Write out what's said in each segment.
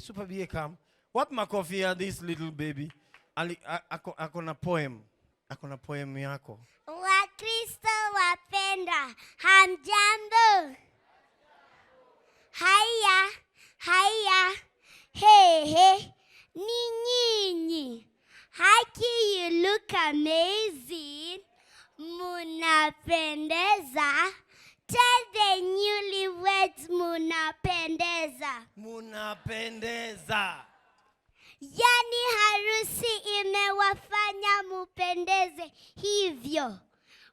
Super BA, come. What makofi are this little baby? Ako na poem. Ako na poem yako. Wakristo wapenda, hamjambo. Haya, haya, hey, ni nyinyi. Haki, you look amazing. Munapendeza. Tell the newlyweds munapendeza. Munapendeza. Yani harusi imewafanya mupendeze hivyo.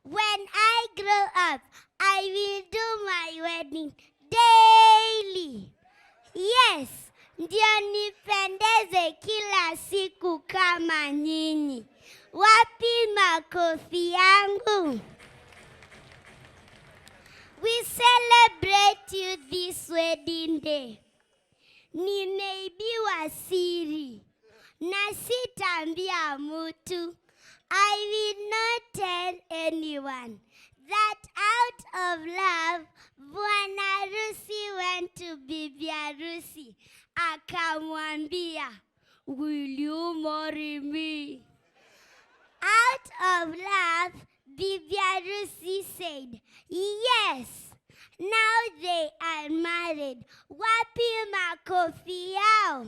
When I grow up, I will do my wedding daily. Yes, ndio nipendeze kila siku kama nyinyi. Wapi makofi yangu? We celebrate you this wedding day. Nimeibiwa siri na sitambia mtu. I will not tell anyone that out of love, bwana harusi went to bibi harusi. Akamwambia, will you marry me? Out of love, bibi harusi said, yes. Now they are married. Wapi makofi yao?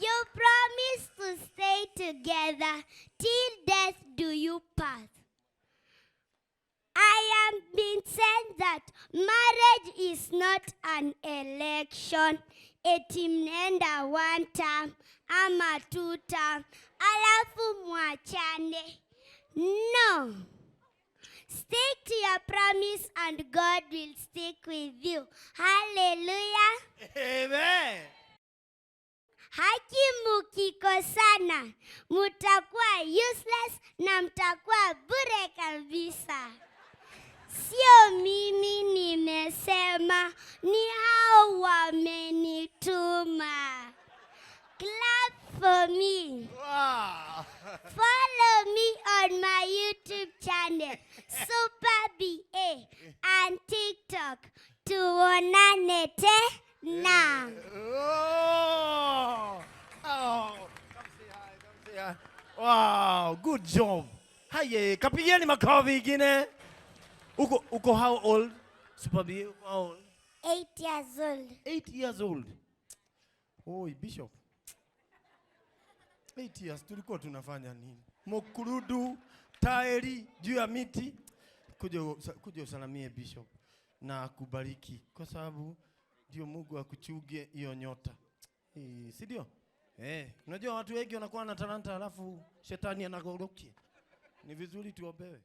You promise to stay together till death do you part. I am being said that marriage is not an election. Eti mnenda 1 term ama 2 term alafu mwachane. No. Stick to your promise and God will stick with you. Hallelujah. Amen. Haki mukikosana, mutakuwa useless na mtakuwa bure kabisa. Sio mimi nimesema, ni hao wamenituma. Clap for me. Wow. Follow me on my YouTube channel, Super BA, and TikTok. Tuonane tena. Oh. Come say hi, come say hi. Wow, good job. Haye, kapigeni makofi ingine. Uko how old? Super BA, how old? 8 years old. 8 years old. Oh, Bishop. 8 years tulikuwa tunafanya nini? Mokurudu, taeri, juu ya miti. Kuja usalamie Bishop na akubariki kwa sababu ndio Mungu akuchugie hiyo nyota. Si ndio? Unajua watu wengi wanakuwa na talanta alafu shetani anagorokia. Ni vizuri tuombewe.